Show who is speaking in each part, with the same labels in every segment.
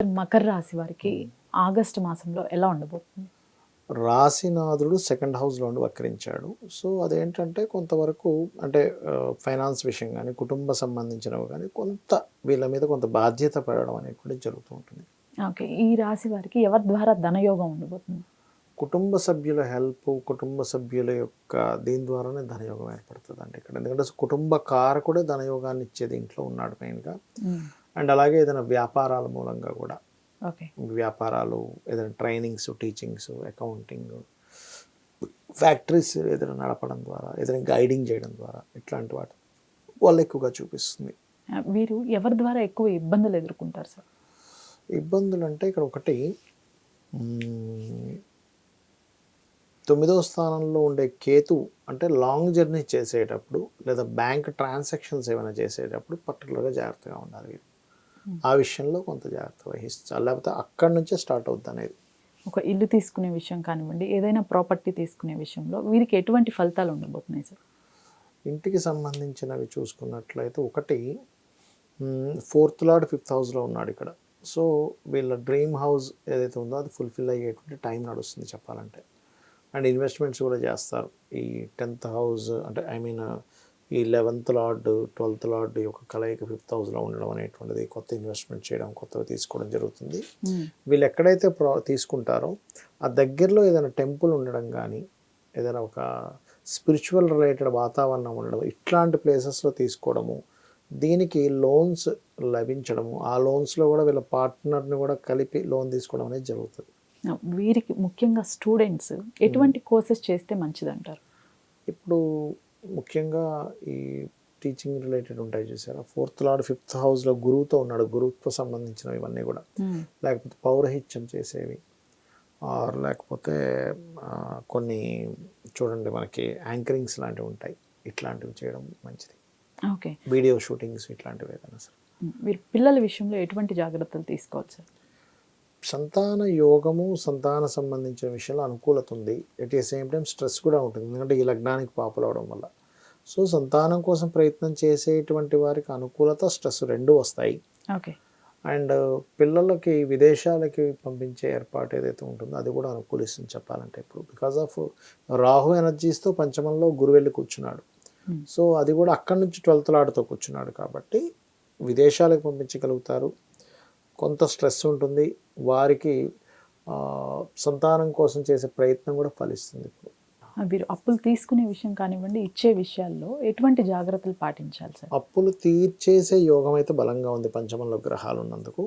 Speaker 1: మకర రాశి వారికి ఆగస్టు మాసంలో ఎలా ఉండబోతుంది?
Speaker 2: రాశినాథుడు సెకండ్ హౌస్లో ఉండి వక్రించాడు. సో అదేంటంటే కొంతవరకు అంటే ఫైనాన్స్ విషయం కానీ కుటుంబ సంబంధించినవి కానీ కొంత వీళ్ళ మీద కొంత బాధ్యత పడడం అనేటువంటిది జరుగుతూ ఉంటుంది.
Speaker 1: ఓకే. ఈ రాశి వారికి ఎవరి ద్వారా ధనయోగం ఉండబోతుంది?
Speaker 2: కుటుంబ సభ్యుల హెల్ప్, కుటుంబ సభ్యుల యొక్క దీని ద్వారానే ధనయోగం ఏర్పడుతుంది అండి ఇక్కడ. ఎందుకంటే కుటుంబ కారకుడే ధనయోగాన్ని ఇచ్చేది ఇంట్లో ఉన్నాడు మెయిన్గా. అండ్ అలాగే ఏదైనా వ్యాపారాల మూలంగా కూడా
Speaker 1: ఓకే.
Speaker 2: వ్యాపారాలు, ఏదైనా ట్రైనింగ్స్, టీచింగ్స్, అకౌంటింగ్, ఫ్యాక్టరీస్ ఏదైనా నడపడం ద్వారా, ఏదైనా గైడింగ్ చేయడం ద్వారా ఇట్లాంటి వాటి వాళ్ళు ఎక్కువగా చూపిస్తుంది.
Speaker 1: వీరు ఎవరి ద్వారా ఎక్కువ ఇబ్బందులు ఎదుర్కొంటారు సార్?
Speaker 2: ఇబ్బందులు అంటే ఇక్కడ ఒకటి 9వ స్థానంలో ఉండే కేతు అంటే లాంగ్ జర్నీ చేసేటప్పుడు లేదా బ్యాంక్ ట్రాన్సాక్షన్స్ ఏమైనా చేసేటప్పుడు పర్టికులర్గా జాగ్రత్తగా ఉండాలి వీరు. ఆ విషయంలో కొంత జాగ్రత్త వహించాలి, లేకపోతే అక్కడి నుంచే స్టార్ట్ అవుతుంది అనేది.
Speaker 1: ఒక ఇల్లు తీసుకునే విషయం కానివ్వండి, ఏదైనా ప్రాపర్టీ తీసుకునే విషయంలో వీరికి ఎటువంటి ఫలితాలు ఉండబోతున్నాయి సార్?
Speaker 2: ఇంటికి సంబంధించినవి చూసుకున్నట్లయితే ఒకటి 4th లార్డ్ 5th హౌస్లో ఉన్నాడు ఇక్కడ. సో వీళ్ళ డ్రీమ్ హౌస్ ఏదైతే ఉందో అది ఫుల్ఫిల్ అయ్యేటువంటి టైం నడుస్తుంది చెప్పాలంటే. అండ్ ఇన్వెస్ట్మెంట్స్ కూడా చేస్తారు. ఈ 10th హౌస్ అంటే ఈ 11th లార్డ్ 12th లార్డ్ యొక్క కలయిక 5th హౌస్లో ఉండడం అనేటువంటిది కొత్త ఇన్వెస్ట్మెంట్ చేయడం, కొత్తగా తీసుకోవడం జరుగుతుంది. వీళ్ళు ఎక్కడైతే తీసుకుంటారో ఆ దగ్గరలో ఏదైనా టెంపుల్ ఉండడం కానీ, ఏదైనా ఒక స్పిరిచువల్ రిలేటెడ్ వాతావరణం ఉండడం, ఇట్లాంటి ప్లేసెస్లో తీసుకోవడము, దీనికి లోన్స్ లభించడము, ఆ లోన్స్లో కూడా వీళ్ళ పార్ట్నర్ని కూడా కలిపి లోన్ తీసుకోవడం అనేది జరుగుతుంది.
Speaker 1: వీరికి ముఖ్యంగా స్టూడెంట్స్ ఎటువంటి కోర్సెస్ చేస్తే మంచిది అంటారు?
Speaker 2: ఇప్పుడు ముఖ్యంగా ఈ టీచింగ్ రిలేటెడ్ ఉంటాయి చూసారా, 4th లార్డ్ 5th హౌస్లో గురువుతో ఉన్నాడు, గురువుతో సంబంధించినవి ఇవన్నీ కూడా, లేకపోతే పౌరహిత్యం చేసేవి, లేకపోతే కొన్ని చూడండి మనకి యాంకరింగ్స్ లాంటివి ఉంటాయి, ఇట్లాంటివి చేయడం మంచిది.
Speaker 1: ఓకే.
Speaker 2: వీడియో షూటింగ్స్ ఇట్లాంటివి ఏదైనా సార్.
Speaker 1: మీరు పిల్లల విషయంలో ఎటువంటి జాగ్రత్తలు తీసుకోవాలి సార్?
Speaker 2: సంతాన యోగము, సంతాన సంబంధించిన విషయంలో అనుకూలత ఉంది. At the same time stress కూడా ఉంటుంది, ఎందుకంటే ఈ లగ్నానికి పాపులు అవడం వల్ల. సో సంతానం కోసం ప్రయత్నం చేసేటువంటి వారికి అనుకూలత, స్ట్రెస్ రెండు వస్తాయి.
Speaker 1: ఓకే.
Speaker 2: అండ్ పిల్లలకి విదేశాలకి పంపించే ఏర్పాటు ఏదైతే ఉంటుందో అది కూడా అనుకూలిస్తుంది చెప్పాలంటే. ఇప్పుడు బికాజ్ ఆఫ్ రాహు ఎనర్జీస్తో పంచమంలో గురువు వెళ్ళి కూర్చున్నాడు. సో అది కూడా అక్కడి నుంచి 12th లార్డ్తో కూర్చున్నాడు కాబట్టి విదేశాలకు పంపించగలుగుతారు. కొంత స్ట్రెస్ ఉంటుంది వారికి, సంతానం కోసం చేసే ప్రయత్నం కూడా ఫలిస్తుంది. ఇప్పుడు
Speaker 1: వీరు అప్పులు తీసుకునే విషయం కానివ్వండి, ఇచ్చే విషయాల్లో ఎటువంటి జాగ్రత్తలు పాటించాలి సార్?
Speaker 2: అప్పులు తీర్చేసే యోగం అయితే బలంగా ఉంది పంచమంలో గ్రహాలు ఉన్నందుకు.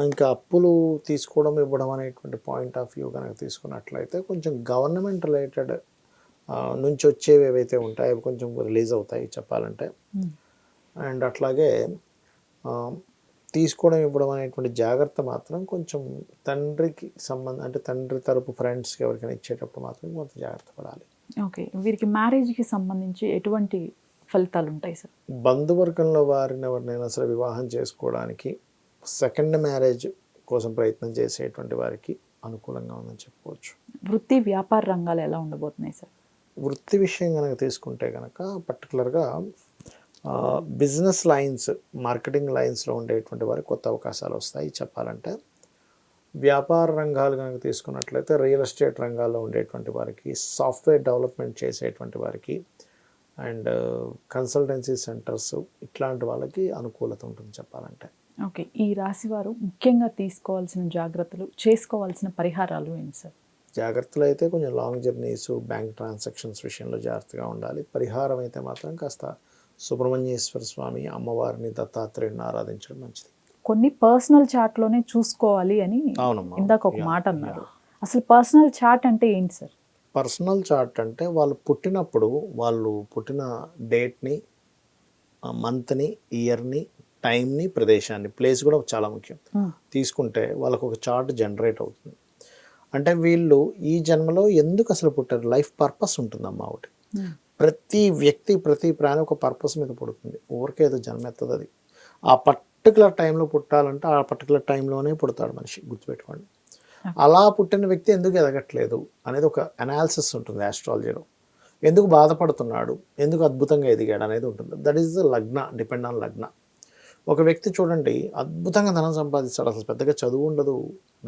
Speaker 2: ఇంకా అప్పులు తీసుకోవడం, ఇవ్వడం అనేటువంటి పాయింట్ ఆఫ్ వ్యూ కనుక తీసుకున్నట్లయితే కొంచెం గవర్నమెంట్ రిలేటెడ్ నుంచి వచ్చేవి ఏవైతే ఉంటాయో అవి కొంచెం రిలీజ్ అవుతాయి చెప్పాలంటే. అండ్ అట్లాగే తీసుకోవడం, ఇవ్వడం అనేటువంటి జాగ్రత్త మాత్రం కొంచెం తండ్రికి అంటే తండ్రి తరపు ఫ్రెండ్స్కి ఎవరికైనా ఇచ్చేటప్పుడు మాత్రం కొంత జాగ్రత్త పడాలి.
Speaker 1: ఓకే. వీరికి మ్యారేజ్కి సంబంధించి ఎటువంటి ఫలితాలు ఉంటాయి సార్?
Speaker 2: బంధువర్గంలో వారిని ఎవరినైనా సరే వివాహం చేసుకోవడానికి, సెకండ్ మ్యారేజ్ కోసం ప్రయత్నం చేసేటువంటి వారికి అనుకూలంగా ఉందని చెప్పుకోవచ్చు.
Speaker 1: వృత్తి వ్యాపార రంగాలు ఎలా ఉండబోతున్నాయి సార్?
Speaker 2: వృత్తి విషయం కనుక తీసుకుంటే కనుక పర్టికులర్గా బిజినెస్ లైన్స్, మార్కెటింగ్ లైన్స్లో ఉండేటువంటి వారికి కొత్త అవకాశాలు వస్తాయి చెప్పాలంటే. వ్యాపార రంగాలు కనుక తీసుకున్నట్లయితే రియల్ ఎస్టేట్ రంగాల్లో ఉండేటువంటి వారికి, సాఫ్ట్వేర్ డెవలప్మెంట్ చేసేటువంటి వారికి, అండ్ కన్సల్టెన్సీ సెంటర్స్ ఇట్లాంటి వాళ్ళకి అనుకూలత ఉంటుంది చెప్పాలంటే.
Speaker 1: ఓకే. ఈ రాశి వారు ముఖ్యంగా తీసుకోవాల్సిన జాగ్రత్తలు, చేసుకోవాల్సిన పరిహారాలు ఏంటి సార్?
Speaker 2: జాగ్రత్తలు అయితే కొంచెం లాంగ్ జర్నీస్, బ్యాంక్ ట్రాన్సాక్షన్స్ విషయంలో జాగ్రత్తగా ఉండాలి. పరిహారం అయితే మాత్రం కాస్త సుబ్రహ్మణ్యేశ్వర స్వామి, అమ్మవారిని, దత్తాత్రేయుని ఆరాధించడం మంచిది.
Speaker 1: కొన్ని పర్సనల్ చార్ట్లోనే చూసుకోవాలి అని ఇందాక ఒక మాట అన్నారు. అసలు పర్సనల్ చార్ట్ అంటే ఏంటి సార్?
Speaker 2: పర్సనల్ చార్ట్ అంటే వాళ్ళు పుట్టినప్పుడు వాళ్ళు పుట్టిన డేట్ని, మంత్ని, ఇయర్ని, టైంని, ప్రదేశాన్ని, ప్లేస్ కూడా చాలా ముఖ్యం తీసుకుంటే వాళ్ళకు ఒక చార్ట్ జనరేట్ అవుతుంది. అంటే వీళ్ళు ఈ జన్మలో ఎందుకు అసలు పుట్టారు, లైఫ్ పర్పస్ ఉంటుందమ్మా ఒకటి. ప్రతి వ్యక్తి, ప్రతి ప్రాణి ఒక పర్పస్ మీద పుడుతుంది, ఊరికే ఏదో జన్మ ఎత్తది. అది ఆ పర్టికులర్ టైంలో పుట్టాలంటే ఆ పర్టికులర్ టైంలోనే పుడతాడు మనిషి, గుర్తుపెట్టుకోండి. అలా పుట్టిన వ్యక్తి ఎందుకు ఎదగట్లేదు అనేది ఒక అనాలిసిస్ ఉంటుంది ఆస్ట్రాలజీలో. ఎందుకు బాధపడుతున్నాడు, ఎందుకు అద్భుతంగా ఎదిగాడు అనేది ఉంటుంది. దట్ ఈస్ ద లగ్న, డిపెండ్ ఆన్ లగ్న. ఒక వ్యక్తి చూడండి అద్భుతంగా ధనం సంపాదిస్తాడు, అసలు పెద్దగా చదువు ఉండదు,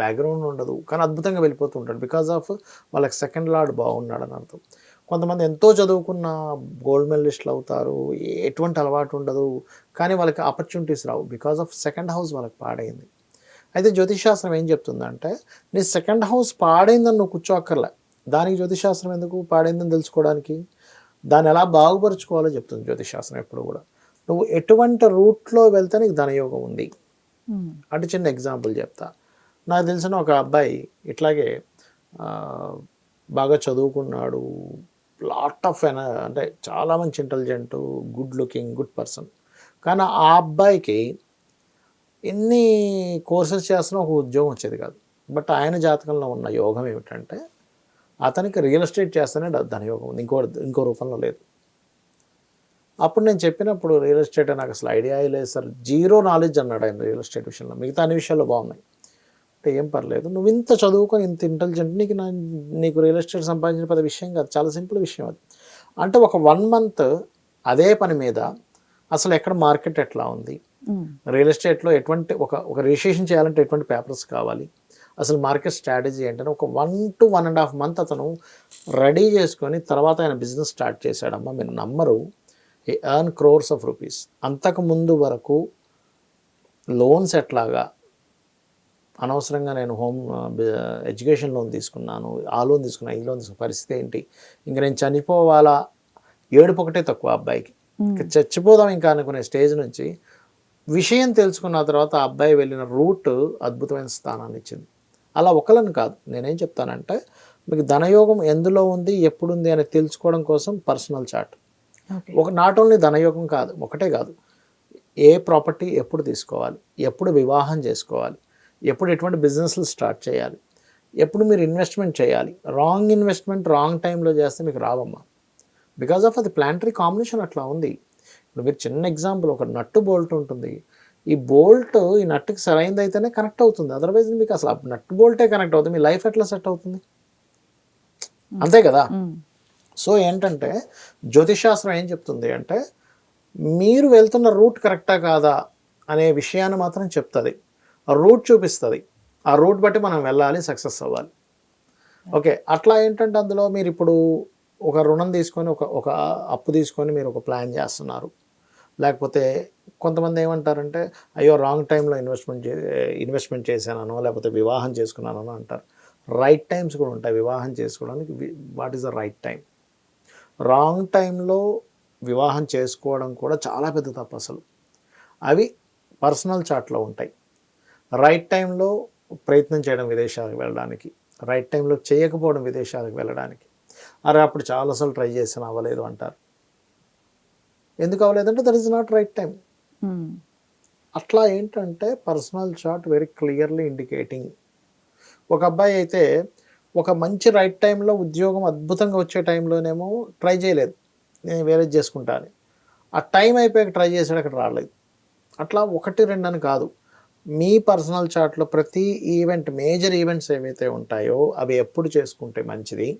Speaker 2: బ్యాక్గ్రౌండ్ ఉండదు, కానీ అద్భుతంగా వెళ్ళిపోతూ ఉంటాడు. బికాజ్ ఆఫ్ వాళ్ళకి సెకండ్ లార్డ్ బాగున్నాడు అని అర్థం. కొంతమంది ఎంతో చదువుకున్న గోల్డ్ మెడలిస్టులు అవుతారు, ఎటువంటి అలవాటు ఉండదు, కానీ వాళ్ళకి opportunities Rao because of second house వాళ్ళకి పాడైంది. అయితే జ్యోతిషాస్త్రం ఏం చెప్తుందంటే నీ సెకండ్ హౌస్ పాడైందని నువ్వు కూర్చోక్కర్లే. దానికి జ్యోతిషాస్త్రం ఎందుకు? పాడైందని తెలుసుకోవడానికి. దాన్ని ఎలా బాగుపరుచుకోవాలో చెప్తుంది జ్యోతిషాస్త్రం ఎప్పుడు కూడా. నువ్వు ఎటువంటి రూట్లో వెళ్తే నీకు ధనయోగం ఉంది అంటే చిన్న ఎగ్జాంపుల్ చెప్తా. నాకు తెలిసిన ఒక అబ్బాయి ఇట్లాగే బాగా చదువుకున్నాడు, లాట్ ఆఫ్ అంటే చాలా మంచి intelligent, good looking, good person. కానీ ఆ అబ్బాయికి ఎన్ని కోర్సెస్ చేస్తున్నా ఒక ఉద్యోగం వచ్చేది కాదు. బట్ ఆయన జాతకంలో ఉన్న యోగం ఏమిటంటే అతనికి రియల్ ఎస్టేట్ చేస్తేనే ధనయోగం ఉంది, ఇంకో రూపంలో లేదు. అప్పుడు నేను చెప్పినప్పుడు రియల్ ఎస్టేట్ నాకు అసలు ఐడియా లేదు సార్, జీరో నాలెడ్జ్ అన్నాడు ఆయన రియల్ ఎస్టేట్ విషయంలో. మిగతా అన్ని విషయాల్లో బాగున్నాయి అంటే ఏం పర్లేదు, నువ్వు ఇంత చదువుకొని ఇంత ఇంటెలిజెంట్, నీకు రియల్ ఎస్టేట్ సంపాదించిన పెద్ద విషయం కాదు, చాలా సింపుల్ విషయం అది. అంటే ఒక 1 month అదే పని మీద అసలు ఎక్కడ మార్కెట్ ఎట్లా ఉంది, రియల్ ఎస్టేట్లో ఎటువంటి ఒక రిజిస్ట్రేషన్ చేయాలంటే ఎటువంటి పేపర్స్ కావాలి, అసలు మార్కెట్ స్ట్రాటజీ ఏంటంటే ఒక 1 to 1.5 months అతను రెడీ చేసుకొని తర్వాత ఆయన బిజినెస్ స్టార్ట్ చేశాడమ్మా. మీరు నమ్మరు, he earn crores of rupees. అంతకుముందు వరకు లోన్స్ ఎట్లాగా, అనవసరంగా నేను ఎడ్యుకేషన్ లోన్ తీసుకున్నాను, ఆ లోన్ తీసుకున్నాను, ఈ లోన్ తీసుకున్న పరిస్థితి ఏంటి, ఇంక నేను చనిపోవాలా, ఏడుపు ఒకటే తక్కువ అబ్బాయికి, చచ్చిపోదాం ఇంకా అనుకునే స్టేజ్ నుంచి విషయం తెలుసుకున్న తర్వాత ఆ అబ్బాయి వెళ్ళిన రూట్ అద్భుతమైన స్థానాన్ని ఇచ్చింది. అలా ఒకళ్ళని కాదు, నేనేం చెప్తానంటే మీకు ధనయోగం ఎందులో ఉంది, ఎప్పుడుంది అని తెలుసుకోవడం కోసం పర్సనల్ చార్ట్. నాట్ ఓన్లీ ధనయోగం కాదు, ఒకటే కాదు, ఏ ప్రాపర్టీ ఎప్పుడు తీసుకోవాలి, ఎప్పుడు వివాహం చేసుకోవాలి, ఎప్పుడు ఎటువంటి బిజినెస్లు స్టార్ట్ చేయాలి, ఎప్పుడు మీరు ఇన్వెస్ట్మెంట్ చేయాలి. రాంగ్ ఇన్వెస్ట్మెంట్ రాంగ్ టైంలో చేస్తే మీకు రావమ్మా. బికాజ్ ఆఫ్ అది ప్లానటరీ కాంబినేషన్ అట్లా ఉంది. ఇప్పుడు మీరు చిన్న ఎగ్జాంపుల్, ఒక నట్టు బోల్ట్ ఉంటుంది, ఈ బోల్ట్ ఈ నట్టుకి సరైనది అయితేనే కనెక్ట్ అవుతుంది, అదర్వైజ్ మీకు అసలు నట్టు బోల్టే కనెక్ట్ అవుతుంది, మీ లైఫ్ ఎట్లా సెట్ అవుతుంది? అంతే కదా. సో ఏంటంటే జ్యోతిషాస్త్రం ఏం చెప్తుంది అంటే మీరు వెళ్తున్న రూట్ కరెక్టా కాదా అనే విషయాన్ని మాత్రం చెప్తుంది, ఆ రూట్ చూపిస్తుంది, ఆ రూట్ బట్టి మనం వెళ్ళాలి, సక్సెస్ అవ్వాలి. ఓకే, అట్లా ఏంటంటే అందులో మీరు ఇప్పుడు ఒక రుణం తీసుకొని ఒక అప్పు తీసుకొని మీరు ఒక ప్లాన్ చేస్తున్నారు. లేకపోతే కొంతమంది ఏమంటారంటే అయ్యో రాంగ్ టైంలో ఇన్వెస్ట్మెంట్ చేశానో లేకపోతే వివాహం చేసుకున్నానో అంటారు. రైట్ టైమ్స్ కూడా ఉంటాయి వివాహం చేసుకోవడానికి. What is the right time? Wrong టైంలో వివాహం చేసుకోవడం కూడా చాలా పెద్ద తప్పు అసలు. అవి పర్సనల్ చార్ట్లో ఉంటాయి. రైట్ టైంలో ప్రయత్నం చేయడం విదేశాలకు వెళ్ళడానికి, రైట్ టైంలో చేయకపోవడం విదేశాలకు వెళ్ళడానికి. అరే అప్పుడు చాలాసార్లు ట్రై చేసిన అవ్వలేదు అంటారు. ఎందుకు అవ్వలేదంటే that is not right time. అట్లా ఏంటంటే personal chart very clearly indicating. ఒక అబ్బాయి అయితే ఒక మంచి రైట్ టైంలో ఉద్యోగం అద్భుతంగా వచ్చే టైంలోనేమో ట్రై చేయలేదు, నేను వేరే చేసుకుంటాను, ఆ టైం అయిపోయాక ట్రై చేసాడు, అక్కడ రాలేదు. అట్లా 1-2 అని కాదు, మీ పర్సనల్ చార్ట్లో ప్రతి ఈవెంట్, మేజర్ ఈవెంట్స్ ఏవైతే ఉంటాయో అవి ఎప్పుడు చేసుకుంటే మంచిది,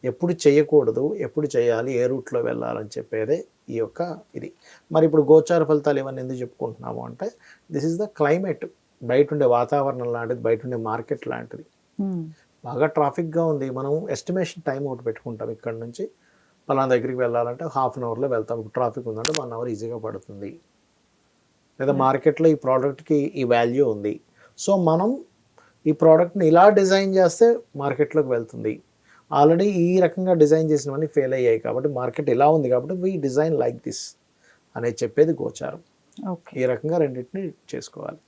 Speaker 2: ఎప్పుడు చేయకూడదు, ఎప్పుడు చేయాలి, ఏ రూట్లో వెళ్ళాలని చెప్పేదే ఈ యొక్క ఇది. మరి ఇప్పుడు గోచార ఫలితాలు ఇవన్నీ ఎందుకు చెప్పుకుంటున్నాము అంటే దిస్ ఈజ్ ద క్లైమేట్, బయట ఉండే వాతావరణం లాంటిది, బయట ఉండే మార్కెట్ లాంటిది. బాగా ట్రాఫిక్గా ఉంది, మనం ఎస్టిమేషన్ టైం ఒకటి పెట్టుకుంటాం, ఇక్కడ నుంచి పలానా దగ్గరికి వెళ్ళాలంటే 1/2 అవర్లో వెళ్తాం, ట్రాఫిక్ ఉందంటే 1 hour ఈజీగా పడుతుంది. లేదా మార్కెట్లో ఈ ప్రోడక్ట్కి ఈ వాల్యూ ఉంది, సో మనం ఈ ప్రోడక్ట్ని ఇలా డిజైన్ చేస్తే మార్కెట్లోకి వెళ్తుంది. ఆల్రెడీ ఈ రకంగా డిజైన్ చేసినవన్నీ ఫెయిల్ అయ్యాయి కాబట్టి మార్కెట్ ఇలా ఉంది కాబట్టి వీ డిజైన్ లైక్ దిస్ అనేది చెప్పేది గోచారం. ఈ రకంగా రెండింటిని చేసుకోవాలి.